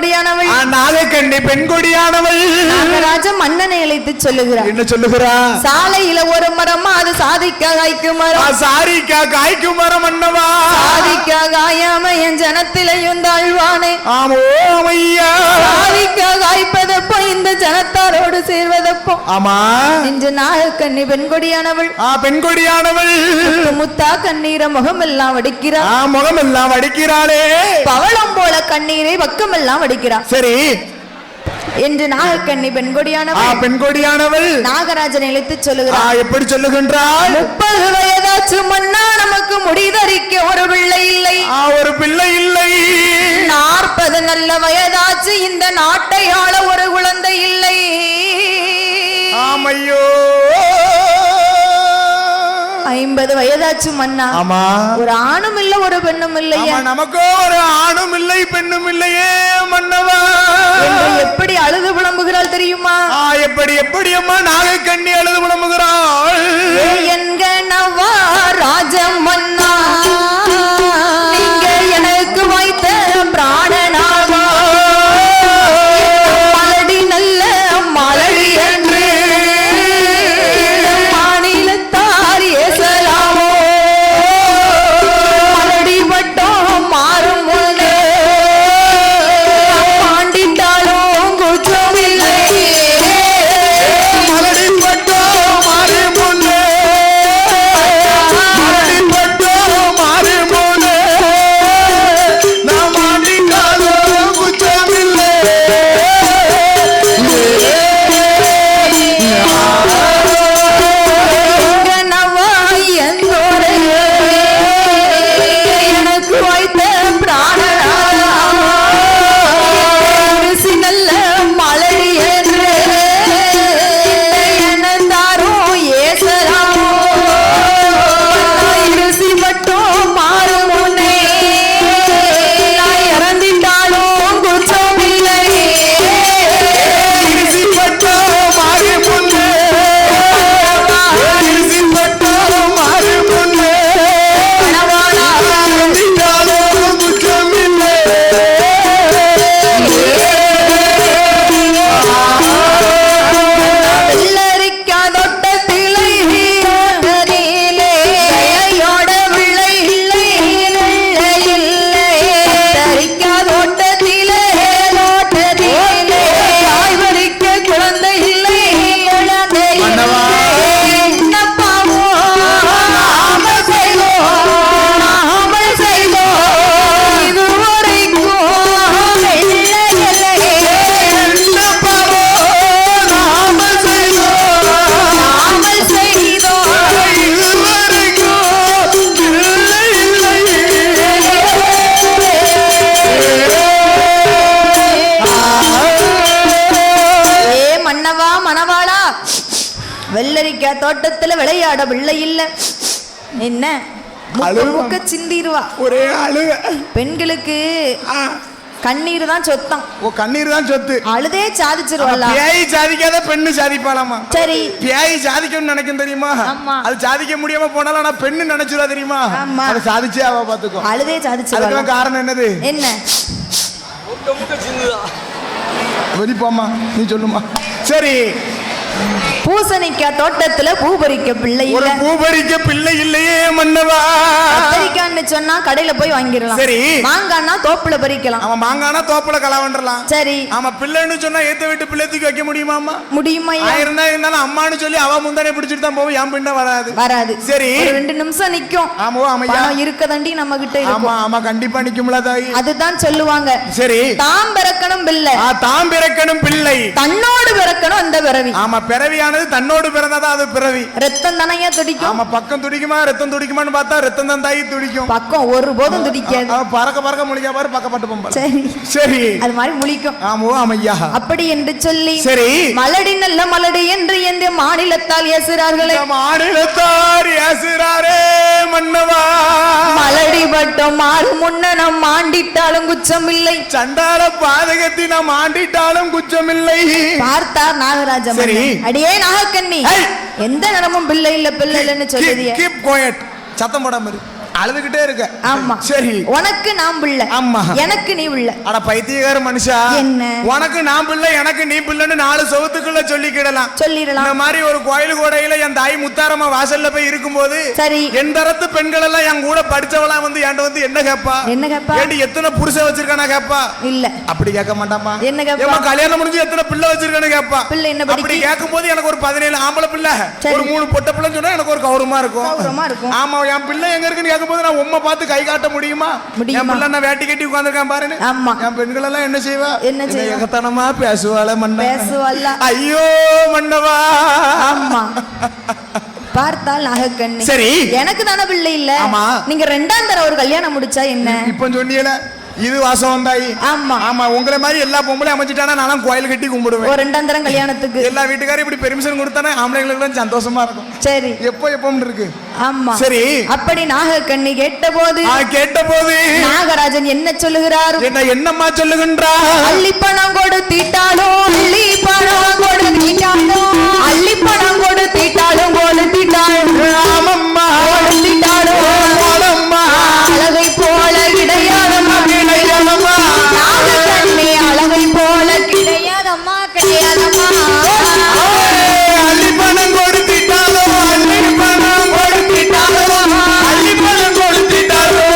பெண்கொடியானவள், நாகக்கண்ணி பெண்கொடியானவள் நாகராஜ மன்னனை அழைத்து சொல்லுகிறார். என்ன சொல்லுகிறா? சாலையில ஒரு மரம், அது சாதிக்கா காய்க்கும் மரம், சாரிக்கா காய்க்கும் மரம் மன்னவா, சாதிக்கா காயாம என் ஜனத்திலையும் தாழ்வானே. ஆமோ ஐயா, சாதிக்கா காய்ப்பதப்போ இந்த ஜனத்தாரோடு சேர்வதப்போ. ஆமா இன்று நாகக்கண்ணி பெண்கொடியானவள், பெண்கொடியானவள் முத்தா கண்ணீரை முகமெல்லாம் வடிக்கிறார். முகமெல்லாம் வடிக்கிறாளே, பவளம் போல கண்ணீரை பக்கமெல்லாம் வடிக்கிறார். சரி, என்று நாகக்கண்ணி பெண்கொடியானவள், பெண்கொடியானவள் நாகராஜனை இழுத்து சொல்லுகிறார். எப்படி சொல்லுகின்றாள்? 30 வயதாச்சு மன்னா, நமக்கு முடிதறிக்க ஒரு பிள்ளை இல்லை, ஒரு பிள்ளை இல்லை. 40 நல்ல வயதாச்சு, இந்த நாட்டை ஆள ஒரு குழந்தை இல்லை. ஆமையோ 50 வயதாச்சு மன்னா, ஆமா, ஒரு ஆணும் இல்ல ஒரு பெண்ணும் இல்லையா, நமக்கோ ஒரு ஆணும் இல்லை பெண்ணும் இல்லையே மன்னவா. எப்படி அழுது புலம்புகிறாள் தெரியுமா? எப்படி அம்மா நாகக்கண்ணி அழுது புலம்புகிறாள்? என்க நவா ராஜ மன்னா, நீங்க எனக்கு வைத்த பிராணனாவா, மலடி நல்ல மலடி என்று மாநிலத்தார் ஏசலாமோ, மலடி பட்டம் மாறும் முன்னே பாண்டிட்டாலும் குற்றமில்லை, மலடி பட்டம் மாறும் முன்னே, மலடி பட்டம் மாறும் முன்னே, நாம் ஆண்டினாலும் குற்றமில்லை. எனக்கு வைத்த பிராணனா நல்ல மலடி என்று என்னந்தாரும் ஏசலாமோ, இருசி மட்டும் மாறும் முன்னே நான் இறந்திட்டாலும் குற்றமில்லை. இருசி பட்டம் மாறும் முன்னே, இருசி பட்டம் மாறும் முன்னே, ஆண்டினாலும் குற்றமில்லை. வெள்ளரிக்காதொட்டத்திலே கையோட விளை இல்லை, தரிக்காதொட்டத்திலே காய் பறிக்க குழந்தை இல்லை, என்னப்பாவோ நாம செய்தோம் இதுவரைக்கும் வெள்ளை என்னப்பாவோ நாம செய்தோம், நாமல் செய்தோம் இதுவரைக்கும் இல்லை இல்லை. ஏ மன்னவா மணவாளா, வெள்ளரிக்கா தோட்டத்துல விளையாட பிள்ளை இல்ல, என்ன முக்க சிந்திருவா. ஒரே அழுக. பெண்களுக்கு கண்ணீர் தான் சொத்தம், கண்ணீர் தான் சொத்து. அழுதே சாதிச்சிருவாளா? பியாயி சாதிக்காத பெண்ணு சாதிப்பாளாமா. சரி, பியாயி சாதிக்கணும்னு நினைக்கும் தெரியுமா? ஆமா. அது சாதிக்க முடியாம போனாலும் ஆனா பெண்ணு நினைச்சிருவா தெரியுமா? ஆமா. அது சாதிச்சே அவ பாத்துக்கோ. அழுதே சாதிச்சிருவாளா? அதுக்கு காரணம் என்னது? என்ன? வெளிப்போம்மா, நீ சொல்லுமா. சரி, பூசணிக்கா தோட்டத்துல பூ பறிக்க பிள்ளை ஒரு இல்ல, பூ பறிக்க பிள்ளை இல்லையே மன்னவா. கத்தரிக்கான்னு சொன்னா கடையில போய் வாங்கிடலாம். சரி, மாங்கான்னா தோப்புல பறிக்கலாம். அவன் மாங்கானா தோப்புல கலாவன்றலாம். சரி, ஆமா, பிள்ளைன்னு சொன்னா ஏத்த வீட்டு பிள்ளை தூக்கி வைக்க முடியுமா? முடியுமா? இருந்தாலும் அம்மான்னு சொல்லி அவ முந்தானே பிடிச்சிட்டு தான் போவோம், என் பின்ன வராது. சரி, 2 நிமிஷம் நிக்கும். ஆமா ஆமையா, இருக்கதண்டி நம்ம கிட்ட இருக்கும். ஆமா ஆமா, கண்டிப்பா நிக்கும்ல தாய். அதுதான் சொல்லுவாங்க. சரி, தாம் பிறக்கணும் பிள்ளை, தாம் பிறக்கணும் பிள்ளை, தன்னோடு பிறக்கணும் அந்த பிறவி. ஆமா, பிறவியானது தன்னோடு பிறந்தாதான் அது பிறவி. ரத்தம் தானையா துடிக்கும். ஆமா, பக்கம் துடிக்குமா ரத்தம் துடிக்குமான்னு பார்த்தா ரத்தம் தான் தாய் துடிக்கும். பக்கம் ஒரு போதும் துடிக்காது. பறக்க பறக்க முழிக்க பாரு, பக்கப்பட்டு போம்பா. சரி சரி, அது மாதிரி முழிக்கும். ஆமோ ஆமையா. அப்படி என்று சொல்லி சரி, மலடி நல்ல மலடி என்று எந்த மாநிலத்தால் ஏசுறார்களே, மாநிலத்தார் ஏசுறாரே மன்னவா. மலடி பட்டம் மாறு முன்ன நம் ஆண்டிட்டாலும் குச்சம் இல்லை, சண்டால பாதகத்தை நாம் ஆண்டிட்டாலும் குச்சமில்லை பார்த்தார் நாகராஜன். சரி, அடியே நாகக்கண்ணி, எந்த நேரமும் பிள்ளை இல்ல பிள்ளை இல்லன்னு சொல்லுதிய. கீப் குவைட், சத்தம் போடாம இரு. அழுதுகிட்டே இருக்க. ஆமா. சரி. உனக்கு நான் பிள்ளை. ஆமா. எனக்கு நீ பிள்ளை. அட பைத்தியக்கார மனுஷா. என்ன? உனக்கு நான் பிள்ளை எனக்கு நீ பிள்ளைன்னு 4 சவுத்துக்குள்ள சொல்லிக்கிடலாம். சொல்லிடலாம். இந்த மாதிரி ஒரு கோயில் கோடையில என் தாய் முத்தாரம்மா வாசல்ல போய் இருக்கும்போது சரி என் தரத்து பெண்கள் எல்லாம் என் கூட படிச்சவளாம் வந்து என்கிட்ட வந்து என்ன கேப்பா? என்ன கேப்பா? ஏண்டி எத்தனை புருஷன் வச்சிருக்கானா கேப்பா? இல்ல அப்படி கேட்க மாட்டாமா. என்ன கேப்பா? ஏமா கல்யாணம் முடிஞ்சு எத்தனை பிள்ளை வச்சிருக்கானு கேப்பா. பிள்ளை என்ன படிக்கு? அப்படி கேட்கும்போது எனக்கு ஒரு 17 ஆம்பளை பிள்ளை ஒரு 3 பொட்டை பிள்ளைன்னு சொன்னா எனக்கு ஒரு கௌரவமா இருக்கும். கௌரவமா இருக்கும். ஆமா என் பிள்ளை எங்க இருக்குன்னு கேட்கும்போது நான் உம்மை பார்த்து கை காட்ட முடியுமா? என் பிள்ளை நான் வேட்டி கட்டி உட்கார்ந்திருக்கேன் பாருன்னு. ஆமா. என் பெண்கள் எல்லாம் என்ன செய்வா? என்ன செய்வா? ஏகத்தனமா பேசுவாள மன்ன. பேசுவாள. ஐயோ மன்னவா. ஆமா. பார்த்தால் நாகக்கண்ணி. சரி. எனக்கு தானே பிள்ளை இல்ல. ஆமா. நீங்க 2ஆம் தர ஒரு கல்யாணம் முடிச்சா என்ன? இப்ப சொன்னீல இது வாசம் தாயி. ஆமா ஆமா உங்களை மாதிரி எல்லா பொம்பளையும் அமைச்சிட்டானா நானும் கோயில் கட்டி கும்பிடுவேன். ஒரு 2ஆம் தரம் கல்யாணத்துக்கு எல்லா வீட்டுக்காரும் இப்படி பெர்மிஷன் கொடுத்தானே ஆம்பளைங்களுக்கு சந்தோஷமா இருக்கும். சரி எப்போ இருக்கு. ஆமா சரி. அப்படி நாகக்கண்ணி கேட்டபோது நாகராஜன் என்ன சொல்லுகிறார்? என்னம்மா சொல்லுகின்றா? அள்ளி பணம் கொடுத்திட்டாலும் அள்ளி பணம் கொடுத்திட்டாலும் அள்ளி பணம் கொடுத்திட்டாலும் கொடுத்திட்டாலும் ஆமம்மா கொடுத்திட்டாலும் அழகை போல கிடையாதம்மா கிடையாதம்மா நாகக்கண்ணி அழகை போல கிடையாதம்மா கிடையாதம்மா அள்ளி பணம் கொடுத்திட்டாலும் அள்ளி பணம் கொடுத்திட்டாலும் அள்ளி பணம் கொடுத்திட்டாலும்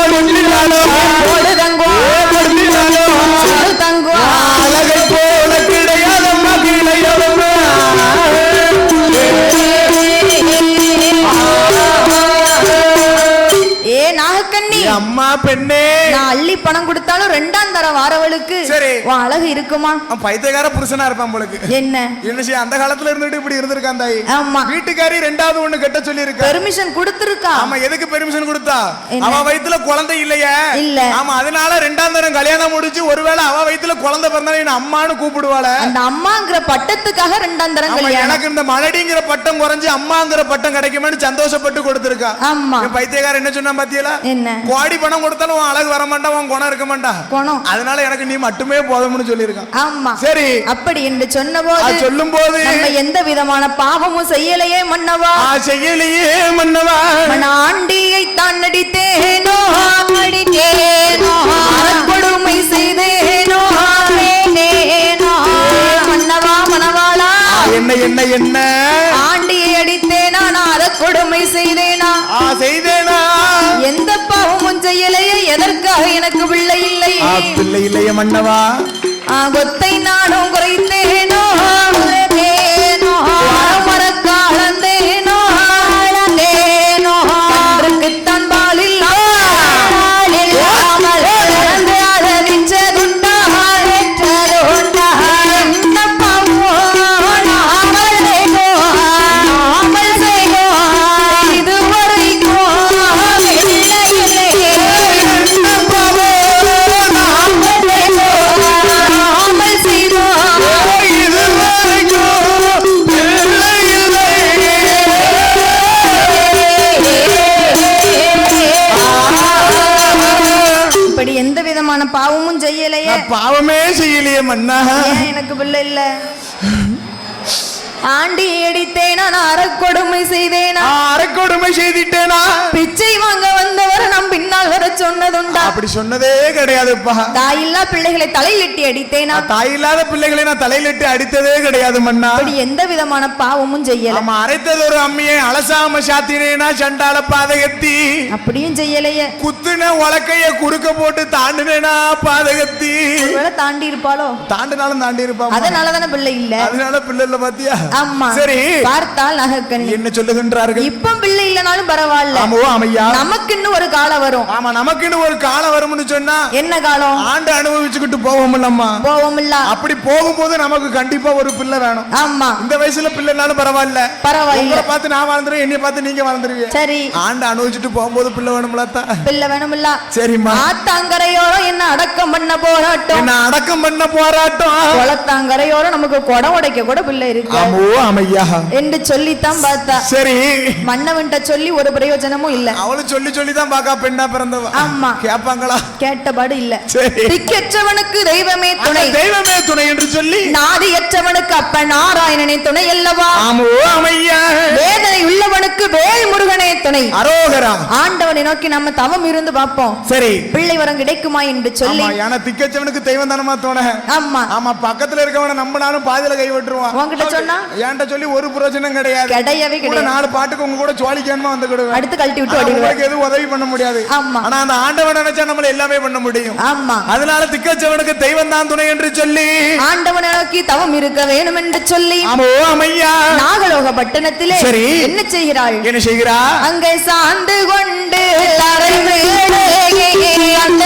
கொடுத்தங்கோ கொடுத்தங்கோ அழகை போல கிடையாதம்மா கிடையாதம்மா. ஏ நாகக்கண்ணி அம்மா பெண்ணே நான் அள்ளி பணம் கொடுத்தாலும் 2ஆம் தர வாரவளுக்கு சரி உன் அழகு இருக்குமா? பைத்தியக்கார புருஷனா இருப்பான் போலுக்கு. என்ன என்ன செய்ய அந்த காலத்துல இருந்துட்டு இப்படி இருந்திருக்கான் தாய். ஆமா வீட்டுக்காரி 2வது ஒண்ணு கட்ட சொல்லி இருக்கா. பெர்மிஷன் கொடுத்திருக்கா. ஆமா எதுக்கு பெர்மிஷன் கொடுத்தா? அவ வயித்துல குழந்தை இல்லையா? இல்ல. ஆமா அதனால 2ஆம் தரம் கல்யாணம் முடிச்சு ஒருவேளை அவ வயித்துல குழந்தை பிறந்தாலும் என்ன அம்மான்னு கூப்பிடுவாள. அந்த அம்மாங்கிற பட்டத்துக்காக 2ஆம் தரம் கல்யாணம். எனக்கு இந்த மலடிங்கிற பட்டம் குறைஞ்சு அம்மாங்கிற பட்டம் கிடைக்குமேன்னு சந்தோஷப்பட்டு கொடுத்திருக்கா. ஆமா பைத்தியக்கார என்ன சொன்னா பாத்தியலா? என்ன கோடி பணம் கொடுத்தாலும் உன் அழகு வர மாட்டா உன் குணம் இருக்க மாட்டா. குணம் அதனால எனக்கு நீ மட்டுமே போதும்னு சொல்லியிருக்கான். ஆமா சரி அப்படி என்று சொன்னபோது சொல்லும்போது நம்ம எந்த விதமான பாவமும் செய்யலையே மன்னவா செய்யலையே மன்னவா ஆண்டியை தான் நடித்தேனோ அடித்தேனோ கொடுமை செய்தேனோ மன்னவா மனவாளா என்ன என்ன என்ன ஆண்டியை அடித்தேனா நான் அதை கொடுமை செய்தேனா செய்தேனா எந்த பாவமும் செய்யலையே எதற்காக எனக்கு பிள்ளை இல்லை பிள்ளை இல்லையே மன்னவா கொத்தை நானும் குறைத்தேனோ மரக்காலந்தேனோ ஆளந்தேனோ அன்றுக்குத்தான் பாலில் பாவமும் செய்யலையே. பாவமே செய்யலையே மன்னா. எனக்கு பிள்ளை இல்ல. ஆண்டி அடித்தேனா நான் அறக்கொடுமை செய்தேனா? அறக்கொடுமை செய்திட்டேனா? பிச்சை வாங்க வந்தவர் நம் பின்னால் வர சொன்னதுண்டா? அப்படி சொன்னதே கிடையாதுப்பா. தாயில்லா பிள்ளைகளை தலையிலிட்டு அடித்தேனா? தாயில்லாத பிள்ளைகளை நான் தலையிலிட்டு அடித்ததே கிடையாது மன்னா. அப்படி எந்த விதமான பாவமும் செய்யல. நம்ம அரைத்தது ஒரு அம்மியை அலசாம சாத்தினேனா சண்டால பாதகத்தி. அப்படியும் செய்யலையே. குத்துன உலக்கைய குறுக்க போட்டு தாண்டினேனா பாதகத்தி. ஒருவேளை தாண்டி இருப்பாளோ? தாண்டினாலும் தாண்டி இருப்பா. அதனாலதானே பிள்ளை இல்ல. அதனால பிள்ளை இல்ல பாத்தியா? ஆமா. சரி பார்த்தால் நாகக்கண்ணி என்ன சொல்லுகின்றார்கள்? இப்ப பிள்ளை இல்லனாலும் பரவாயில்ல. ஆமா அம்மையா நமக்குன்னு ஒரு காலம் வரும். ஆமா நமக்குன்னு ஒரு காலம் வரும்னு சொன்னா என்ன காலம்? ஆண்டு அனுபவிச்சுக்கிட்டு போவோம்லம்மா. போவோம்ல. அப்படி போகும்போது நமக்கு கண்டிப்பா ஒரு பிள்ளை வேணும். ஆமா இந்த வயசுல பிள்ளைனாலும் பரவாயில்ல. பரவாயில்ல. உங்களை பார்த்து நான் வாழ்ந்துருவேன், என்னைய பார்த்து நீங்க வாழ்ந்துருவீங்க. சரி ஆண்டு அனுபவிச்சுட்டு போகும்போது பிள்ளை வேணும்ல. பிள்ளை வேணும்ல. சரிம்மா. ஆத்தாங்கரையோரம் என்ன அடக்கம் பண்ண போராட்டம். என்ன அடக்கம் பண்ண போராட்டம். குளத்தாங்கரையோரம் நமக்கு குடம் உடைக்க கூட பிள்ளை இருக்கு. என்று சொல்லித்தான் பார்த்தா. சரி மன்னவன்ட்ட சொல்லி ஒரு பிரயோஜனமும் இல்ல. அவளு சொல்லி சொல்லி தான் பாக்கா பெண்ணா பிறந்தவ. ஆமா. கேட்பாங்களா? கேட்டபாடு இல்ல. சரி. திக்கற்றவனுக்கு தெய்வமே துணை. தெய்வமே துணை என்று சொல்லி நாதியற்றவனுக்கு அப்ப நாராயணனே துணை அல்லவா? ஆமோ அமையா. வேதனை உள்ளவனுக்கு வேல் முருகனே துணை. அரோகரா. ஆண்டவனை நோக்கி நம்ம தவம் இருந்து பார்ப்போம். சரி. பிள்ளை வரம் கிடைக்குமா என்று சொல்லி. ஆனா திக்கச்சவனுக்கு தெய்வம் தானமா துணை. ஆமா. ஆமா, பக்கத்துல இருக்கவன நம்பினாலும் பாதியில கை விட்டுருவான். உன்கிட்ட சொன்னா ஏன்ட்ட சொல்லி ஒரு பிரயோஜனம் கிடையாது. கிடையவே கிடையாது. 4 பாட்டுக்கு உங்க கூட ஜோலிக்காம வந்துடுவேன். அடுத்து கழட்டி விட்டு ஓடிடுவேன். எதுவும் உதவி பண்ண முடியாது. ஆமா. ஆனா அந்த ஆண்டவன் நினைச்சா நம்மள எல்லாமே பண்ண முடியும். ஆமா. அதனால திக்கச்சவனுக்கு தெய்வம் தான் துணை என்று சொல்லி ஆண்டவனை நோக்கி தவம் இருக்க வேணும் என்று சொல்லி. ஆமோ அமையா. நாகலோக பட்டணத்திலே சரி. என்ன செய்கிறாள்? என்ன செய்கிறா? அங்கே சாந்து கொண்டு தரை மேலே அந்த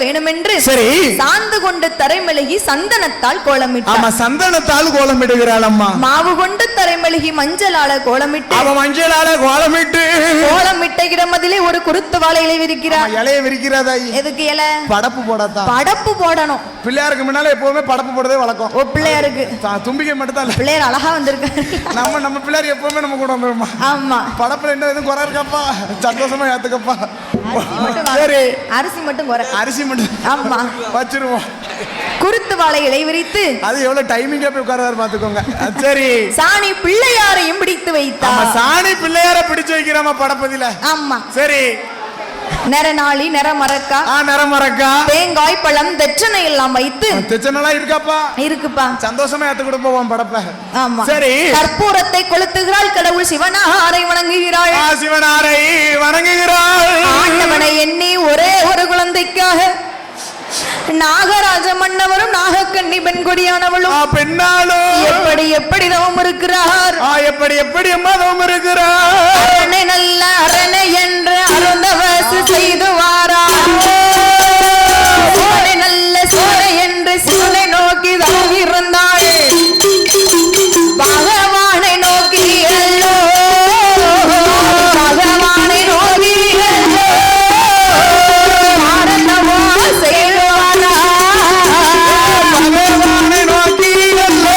வேணுமென்று சரி சாந்து கொண்டு தரைமெழுகி சந்தனத்தால் கோலமிட்டாள். ஆமா, சந்தனத்தால் கோலமிடுகிறாள் அம்மா. மாவு கொண்டு தரைமெழுகி மஞ்சளால கோலமிட்டு அவ மஞ்சளால கோலமிட்டு கோலமிட்ட இடமதிலே ஒரு குருத்து வாழை இலை விரிக்கிறார். இலைய விரிக்கிறதா? எதுக்கு இலை? படப்பு போடத்தான். படப்பு போடணும். பிள்ளையாருக்கு முன்னால எப்பவுமே படப்பு போடுறதே வழக்கம். ஓ, பிள்ளையாருக்கு தும்பிக்கை மட்டும் தான். பிள்ளையார் அழகா வந்திருக்காரு. நம்ம பிள்ளையார் எப்பவுமே நம்ம கூட வந்துருமா? ஆமா. படப்புல என்ன எதுவும் குறை இருக்கப்பா? சந்தோஷமா ஏத்துக்கப்பா. சரி, அரிசி மட்டும் குறை. அரிசி மட்டும். ஆமா, வச்சிருவோம். குருத்து வாழை இலை விரித்து அது எவ்வளவு டைமிங்கா போய் உட்கார்றாரு பாத்துக்கோங்க. சரி. சாணி பிள்ளையாரையும் பிடித்து வைத்தார். சாணி பிள்ளையார பிடிச்சு வைக்கிறோமா படப்பதில? ஆமா. சரி. நரநாளி, நரமரக்கா, நரமரக்கா, தேங்காய், பழம், தெச்சனை எல்லாம் வைத்து. தெச்சனெல்லாம் இருக்காப்பா? இருக்குப்பா. சந்தோஷமா ஏத்து கூட போவோம் படப்ப. ஆமா. சரி. கற்பூரத்தை கொளுத்துகிறாள். கடவுள் சிவனாரை வணங்குகிறாள். சிவனாரை வணங்குகிறாள். ஆண்டவனை எண்ணி ஒரே ஒரு குழந்தைக்காக நாகராஜ மன்னவரும் நாகக்கண்ணி பெண்கொடியானவளும் பெண்ணாலும் எப்படி எப்படி தவம் இருக்கிறார். எப்படி அம்மா தவம் இருக்கிறார். அரணை நல்ல அரணை என்று அருந்தவசு செய்து வாரார். சோலை நல்ல சோலை என்று சிவனை நோக்கி தவம் இருந்தாள். பகவானை நோக்கி அல்லோ, பகவானை நோக்கி அல்லோ ஆனந்தமோ செய்வாரா. பகவானை நோக்கி அல்லோ,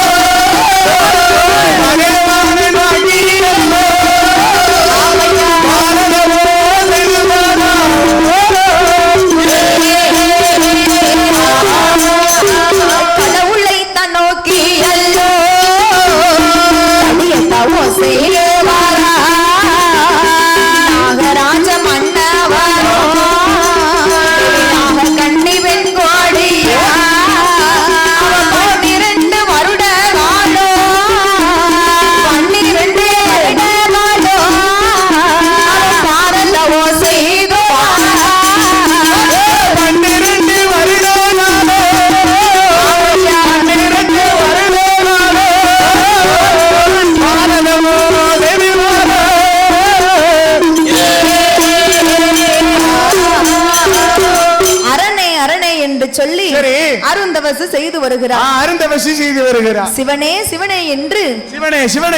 பகவானை நோக்கி அல்லோ ஆனந்தமோ செய்வாரா. சொல்லி அருந்தவசு செய்து வருகிறார். அருந்தவசு செய்து வருகிறார். சிவனே சிவனே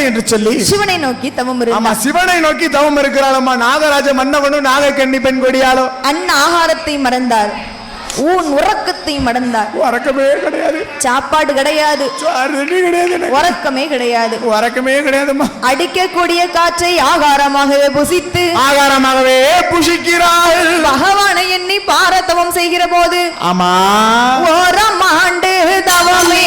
என்று சொல்லி சிவனை நோக்கி தவம் இருந்தார். சிவனை நோக்கி தவம் இருக்கிறாளம்மா. நாகராஜ மன்னவனும் நாகக்கண்ணி பெண் கொடியாளோ அன்ன ஆகாரத்தை மறந்தார். ஊன் உறக்கத்தை மறந்தார். உறக்கமே கிடையாது, சாப்பாடு கிடையாது, உறக்கமே கிடையாது, உறக்கமே கிடையாதுமா. அடிக்கக்கூடிய காற்றை ஆகாரமாகவே புசிக்கிறாள். பகவானை எண்ணி பாரதவம் செய்கிற போது ஆமா ஓரம் ஆண்டு தவமே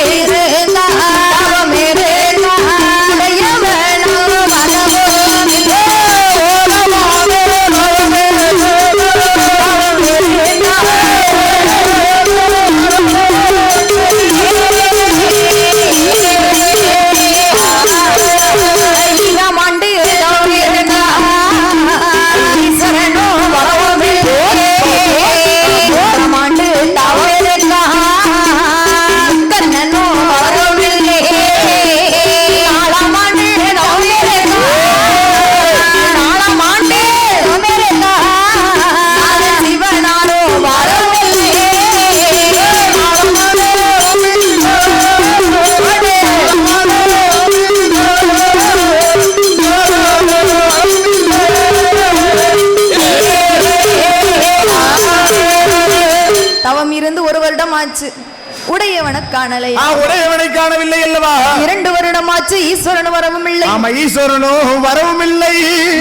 உடையவனை காணவில்லை அல்லவா? 2 வருடமாச்சு. ஈஸ்வரன் வரவும் இல்லை. ஆமா, ஈஸ்வரனும் வரவும் இல்லை.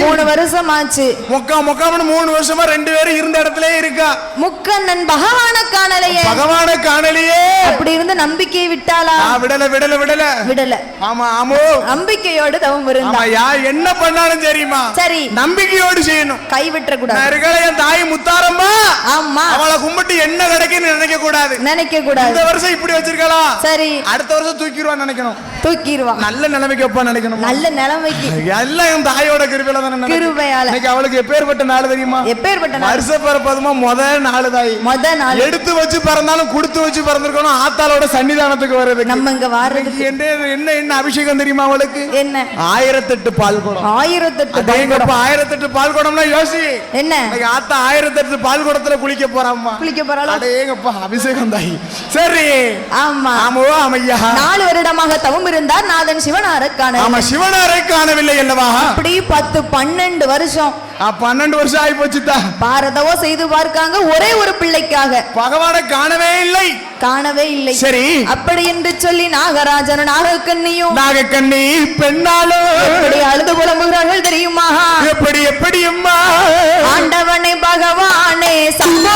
3 வருஷமாச்சு. முக்காமனு 3 வருஷமா 2 பேரும் இருந்த இடத்திலே இருக்கா. முக்கண்ணன் பகவான காணலையே. அப்படி இருந்து நம்பிக்கையை விட்டாளா? விடல. ஆமா ஆமோ, நம்பிக்கையோடு தவம் இருந்தா. என்ன பண்ணாலும் தெரியுமா, சரி நம்பிக்கையோடு செய்யணும், கைவிட்ட கூடாது. என் தாய் முத்தாரம்மா, ஆமா, அவளை கும்பிட்டு என்ன கிடைக்குன்னு நினைக்க கூடாது. இந்த வருஷம் இப்படி வச்சிருக்கா, சரி அடுத்த வருஷம் தூக்கிடுவான்னு நினைக்கணும். நல்ல நிலைமைக்கு வைப்பா நினைக்கணும். நல்ல நிலைமைக்கு எல்லாம் என் தாயோட கிருபையால தானே. கிருபையால. அவளுக்கு எப்பேற்பட்ட நாள் தெரியுமா? எப்பேற்பட்ட நாள்? வருஷ பிறப்பதுமா முதல் நாள் தாய். எடுத்து வச்சு பிறந்தாலும் கொடுத்து வச்சு பிறந்திருக்கணும். ஆத்தாளோட சன்னிதானத்துக்கு வருது. நம்ம இங்க வாரதுக்கு என்ன அபிஷேகம் தெரியுமா அவளுக்கு? என்ன? 1008 பால் குடம். 1008 பால் குடம்னா யோசி என்ன. ஆத்தா 1008 பால் குடத்துல குளிக்க போறாம்மா. அடேங்கப்பா, அபிஷேகம் தாய். சரி, ஆமா ஆமா ஐயா. 4 வருடமாக தவம் இருந்தார் நாதன் சிவனாரை காண. ஆமா, சிவனாரை காணவில்லை அல்லவா? அப்படி 10-12 வருஷம். 12 வருஷம் ஆகி போச்சுதா. பாரதவோ செய்து பார்க்காங்க ஒரே ஒரு பிள்ளைக்காக. பகவானை காணவே இல்லை. சரி, அப்படி என்று சொல்லி நாகராஜன் நாகக்கண்ணி பெண்ணாலும் எப்படி அழுது புலம்புகிறார்கள் தெரியுமா? எப்படி அம்மா? ஆண்டவனை பகவானே சம்போ